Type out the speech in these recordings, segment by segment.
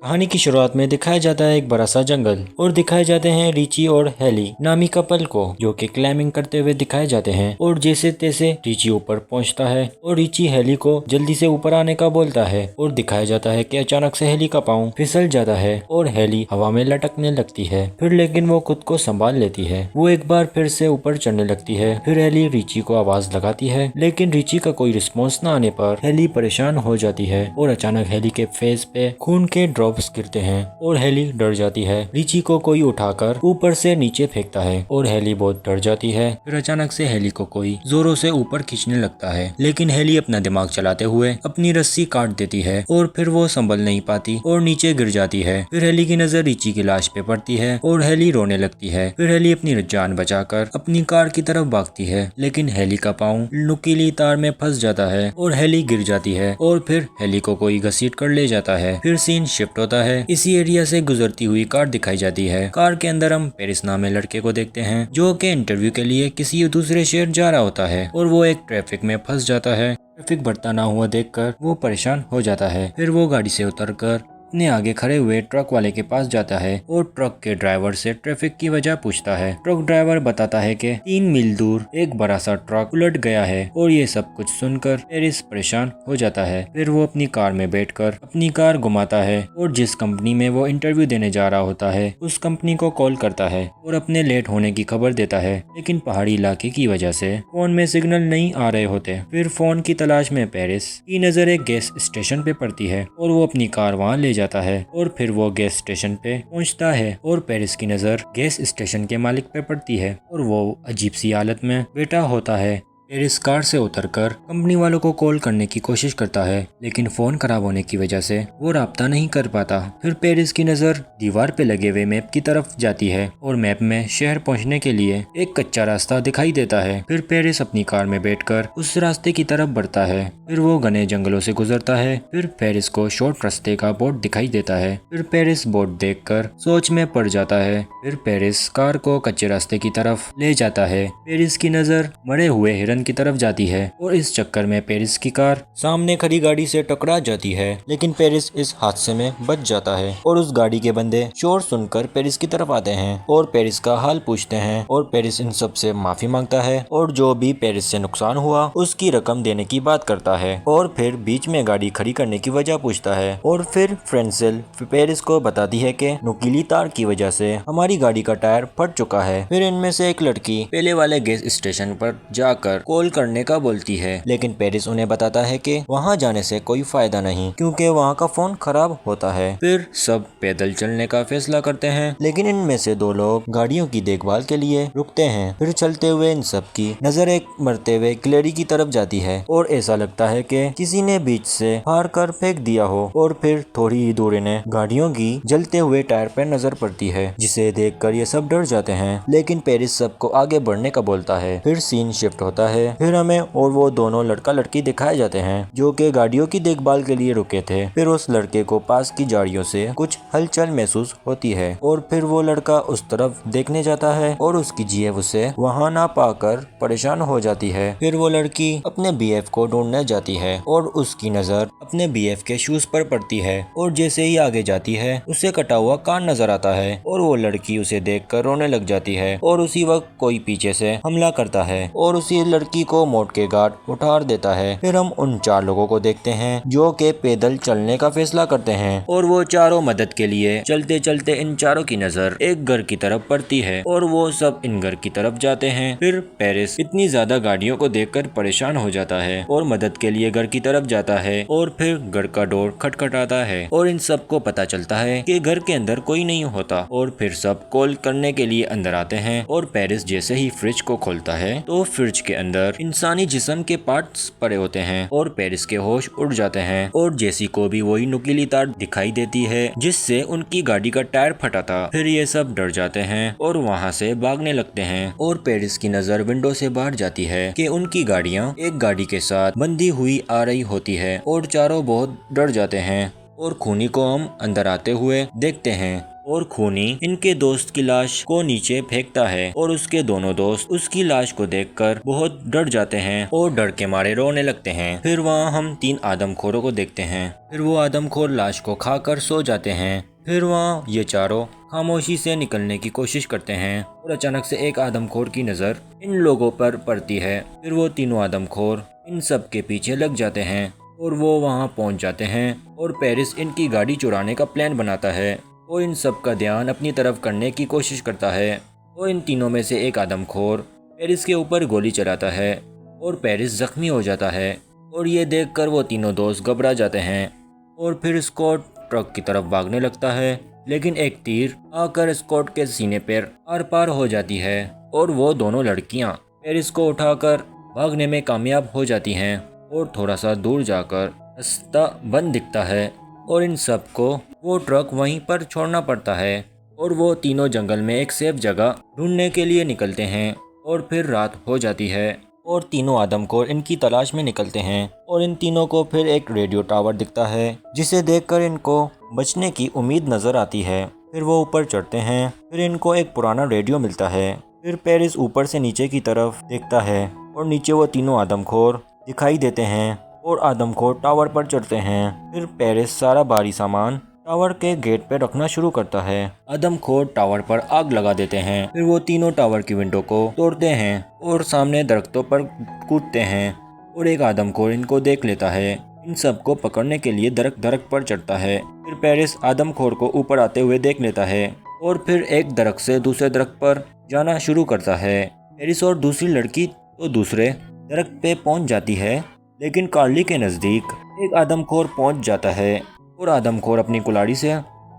कहानी की शुरुआत में दिखाया जाता है एक बड़ा सा जंगल और दिखाए जाते हैं रिची और हेली नामी कपल को, जो कि क्लाइंबिंग करते हुए दिखाए जाते हैं। और जैसे तैसे रिची ऊपर पहुंचता है और रिची हेली को जल्दी से ऊपर आने का बोलता है और दिखाया जाता है कि अचानक से हेली का पाँव फिसल जाता है और हेली हवा में लटकने लगती है। फिर लेकिन वो खुद को संभाल लेती है। वो एक बार फिर से ऊपर चढ़ने लगती है। फिर हेली रिची को आवाज लगाती है, लेकिन रिची का कोई रिस्पॉन्स न आने पर हेली परेशान हो जाती है और अचानक हेली के फेस पे खून के ड्रॉप्स गिरते हैं और हेली डर जाती है। रिची को कोई उठाकर ऊपर से नीचे फेंकता है और हेली बहुत डर जाती है। फिर अचानक से हेली को कोई जोरों से ऊपर खींचने लगता है, लेकिन हेली अपना दिमाग चलाते हुए अपनी रस्सी काट देती है और फिर वो संभल नहीं पाती और नीचे गिर जाती है। फिर हेली की नजर रिची की लाश पे पड़ती है और हेली रोने लगती है। फिर हेली अपनी जान बचाकर अपनी कार की तरफ भागती है, लेकिन हेली का पाँव नुकीली तार में फंस जाता है और हेली गिर जाती है और फिर हेली को कोई घसीट कर ले जाता है। फिर सीन शिफ्ट होता है। इसी एरिया से गुजरती हुई कार दिखाई जाती है। कार के अंदर हम पेरिस नामे लड़के को देखते हैं, जो कि इंटरव्यू के लिए किसी दूसरे शहर जा रहा होता है और वो एक ट्रैफिक में फंस जाता है। ट्रैफिक बढ़ता ना हुआ देखकर वो परेशान हो जाता है। फिर वो गाड़ी से उतरकर अपने आगे खड़े हुए ट्रक वाले के पास जाता है और ट्रक के ड्राइवर से ट्रैफिक की वजह पूछता है। ट्रक ड्राइवर बताता है कि 3 मील दूर एक बड़ा सा ट्रक उलट गया है और ये सब कुछ सुनकर पेरिस परेशान हो जाता है। फिर वो अपनी कार में बैठकर अपनी कार घुमाता है और जिस कंपनी में वो इंटरव्यू देने जा रहा होता है उस कंपनी को कॉल करता है और अपने लेट होने की खबर देता है, लेकिन पहाड़ी इलाके की वजह से फोन में सिग्नल नहीं आ रहे होते। फिर फोन की तलाश में पेरिस की नजर एक गैस स्टेशन पे पड़ती है और वो अपनी कार वहाँ ले जाता है और फिर वो गैस स्टेशन पे पहुंचता है और पेरिस की नजर गैस स्टेशन के मालिक पे पड़ती है और वो अजीब सी हालत में बैठा होता है। पेरिस कार से उतरकर कंपनी वालों को कॉल करने की कोशिश करता है, लेकिन फोन खराब होने की वजह से वो राब्ता नहीं कर पाता। फिर पेरिस की नजर दीवार पे लगे हुए मैप की तरफ जाती है और मैप में शहर पहुंचने के लिए एक कच्चा रास्ता दिखाई देता है। फिर पेरिस अपनी कार में बैठकर उस रास्ते की तरफ बढ़ता है। फिर वो घने जंगलों से गुजरता है। फिर पेरिस को शॉर्ट रास्ते का बोर्ड दिखाई देता है। फिर पेरिस बोर्ड देखकर सोच में पड़ जाता है। फिर पेरिस कार को कच्चे रास्ते की तरफ ले जाता है। पेरिस की नजर मरे हुए हिरन की तरफ जाती है और इस चक्कर में पेरिस की कार सामने खड़ी गाड़ी से टकरा जाती है, लेकिन पेरिस इस हादसे में बच जाता है और उस गाड़ी के बंदे शोर सुनकर पेरिस की तरफ आते हैं और पेरिस का हाल पूछते हैं और पेरिस इन सब से माफी मांगता है और जो भी पेरिस से नुकसान हुआ उसकी रकम देने की बात करता है और फिर बीच में गाड़ी खड़ी करने की वजह पूछता है। और फिर फ्रेंसेल पेरिस को बताती है कि नुकीली तार की वजह से हमारी गाड़ी का टायर फट चुका है। फिर इनमें से एक लड़की पहले वाले गैस स्टेशन पर जाकर कॉल करने का बोलती है, लेकिन पेरिस उन्हें बताता है कि वहां जाने से कोई फायदा नहीं क्योंकि वहां का फोन खराब होता है। फिर सब पैदल चलने का फैसला करते हैं, लेकिन इनमें से 2 लोग गाड़ियों की देखभाल के लिए रुकते हैं। फिर चलते हुए इन सब की नजर एक मरते हुए क्लेरी की तरफ जाती है और ऐसा लगता है कि किसी ने बीच से फाड़ कर फेंक दिया हो। और फिर थोड़ी ही दूर इन्हें गाड़ियों की जलते हुए टायर पर नजर पड़ती है, जिसे देखकर ये सब डर जाते हैं, लेकिन पेरिस सबको आगे बढ़ने का बोलता है। फिर सीन शिफ्ट होता है। फिर हमें और वो दोनों लड़का लड़की दिखाए जाते हैं जो कि गाड़ियों की देखभाल के लिए रुके थे। फिर उस लड़के को पास की झाड़ियों से कुछ हलचल महसूस होती है और फिर वो लड़का उस तरफ देखने जाता है और उसकी जीएफ उसे वहां ना पाकर परेशान हो जाती है। फिर वो लड़की अपने बीएफ को ढूंढने जाती है और उसकी नजर अपने बीएफ के शूज पर पड़ती है और जैसे ही आगे जाती है उसे कटा हुआ कान नजर आता है और वो लड़की उसे देखकर रोने लग जाती है और उसी वक्त कोई पीछे से हमला करता है और उसी लड़की को मोट के गार्ड उठार देता है। फिर हम उन 4 लोगों को देखते हैं जो कि पैदल चलने का फैसला करते हैं और वो चारों मदद के लिए चलते चलते इन चारों की नजर एक घर की तरफ पड़ती है और वो सब इन घर की तरफ जाते हैं। फिर पेरिस इतनी ज्यादा गाड़ियों को देखकर परेशान हो जाता है और मदद के लिए घर की तरफ जाता है और फिर घर का डोर खटखटाता है और इन सबको पता चलता है कि घर के अंदर कोई नहीं होता और फिर सब कॉल करने के लिए अंदर आते हैं और पेरिस जैसे ही फ्रिज को खोलता है तो फ्रिज के अंदर इंसानी जिस्म के पार्ट्स पड़े होते हैं और पेरिस के होश उड़ जाते हैं और जेसी को भी वही नुकीली तार दिखाई देती है जिससे उनकी गाड़ी का टायर फटा था। फिर ये सब डर जाते हैं और वहाँ से भागने लगते हैं और पेरिस की नजर विंडो से बाहर जाती है कि उनकी गाड़ियाँ एक गाड़ी के साथ बंधी हुई आ रही होती है और चारों बहुत डर जाते हैं और खूनी को हम अंदर आते हुए देखते हैं और खूनी इनके दोस्त की लाश को नीचे फेंकता है और उसके दोनों दोस्त उसकी लाश को देखकर बहुत डर जाते हैं और डर के मारे रोने लगते हैं। फिर वहाँ हम 3 आदमखोरों को देखते हैं। फिर वो आदमखोर लाश को खाकर सो जाते हैं। फिर वहाँ ये चारों खामोशी से निकलने की कोशिश करते हैं और अचानक से एक आदमखोर की नज़र इन लोगों पर पड़ती है। फिर वो तीनों आदमखोर इन सब के पीछे लग जाते हैं और वो वहाँ पहुँच जाते हैं और पेरिस इनकी गाड़ी चुराने का प्लान बनाता है और इन सब का ध्यान अपनी तरफ करने की कोशिश करता है। और इन तीनों में से एक आदमखोर पेरिस के ऊपर गोली चलाता है और पेरिस जख्मी हो जाता है और ये देखकर वो तीनों दोस्त घबरा जाते हैं और फिर स्कॉट ट्रक की तरफ भागने लगता है, लेकिन एक तीर आकर स्कॉट के सीने पर आर पार हो जाती है और वो दोनों लड़कियां पेरिस को उठाकर भागने में कामयाब हो जाती हैं और थोड़ा सा दूर जाकर रास्ता बंद दिखता है और इन सब को वो ट्रक वहीं पर छोड़ना पड़ता है और वो तीनों जंगल में एक सेफ जगह ढूंढने के लिए निकलते हैं और फिर रात हो जाती है और तीनों आदमखोर इनकी तलाश में निकलते हैं और इन तीनों को फिर एक रेडियो टावर दिखता है जिसे देखकर इनको बचने की उम्मीद नजर आती है। फिर वो ऊपर चढ़ते हैं। फिर इनको एक पुराना रेडियो मिलता है। फिर पेरिस ऊपर से नीचे की तरफ देखता है और नीचे वो तीनों आदमखोर दिखाई देते हैं और आदमखोर टावर पर चढ़ते हैं। फिर पेरिस सारा भारी सामान टावर के गेट पे रखना शुरू करता है। आदमखोर टावर पर आग लगा देते हैं। फिर वो तीनों टावर की विंडो को तोड़ते हैं और सामने दरख्तों पर कूदते हैं और एक आदमखोर इनको देख लेता है। इन सबको पकड़ने के लिए दरख्त पर चढ़ता है। फिर पेरिस आदमखोर को ऊपर आते हुए देख लेता है और फिर एक दरख्त से दूसरे दरख्त पर जाना शुरू करता है। पेरिस और दूसरी लड़की तो दूसरे दरख्त पे पहुंच जाती है, लेकिन कार्ली के नज़दीक एक आदमखोर पहुंच जाता है और आदमखोर अपनी कुल्हाड़ी से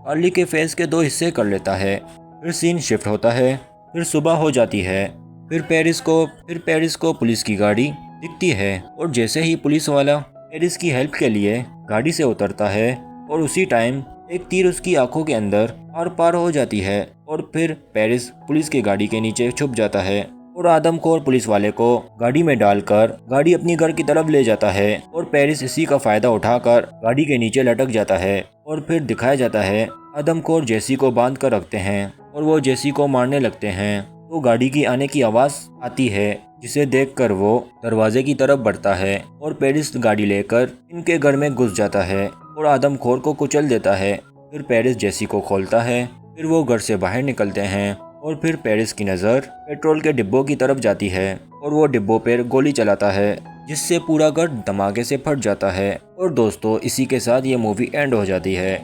कार्ली के फेस के 2 हिस्से कर लेता है। फिर सीन शिफ्ट होता है। फिर सुबह हो जाती है। फिर पेरिस को पुलिस की गाड़ी दिखती है और जैसे ही पुलिस वाला पेरिस की हेल्प के लिए गाड़ी से उतरता है और उसी टाइम एक तीर उसकी आंखों के अंदर आर पार हो जाती है और फिर पेरिस पुलिस की गाड़ी के नीचे छुप जाता है और आदमखोर पुलिस वाले को गाड़ी में डालकर गाड़ी अपनी घर की तरफ ले जाता है और पेरिस इसी का फायदा उठाकर गाड़ी के नीचे लटक जाता है और फिर दिखाया जाता है आदमखोर जेसी को बांध कर रखते हैं और वो जेसी को मारने लगते हैं। तो गाड़ी की आने की आवाज़ आती है जिसे देखकर वो दरवाजे की तरफ बढ़ता है और पेरिस गाड़ी लेकर इनके घर में घुस जाता है और आदमखोर को कुचल देता है। फिर पेरिस जेसी को खोलता है। फिर वो घर से बाहर निकलते हैं और फिर पेरिस की नज़र पेट्रोल के डिब्बों की तरफ जाती है और वो डिब्बों पर गोली चलाता है जिससे पूरा घर धमाके से फट जाता है। और दोस्तों, इसी के साथ ये मूवी एंड हो जाती है।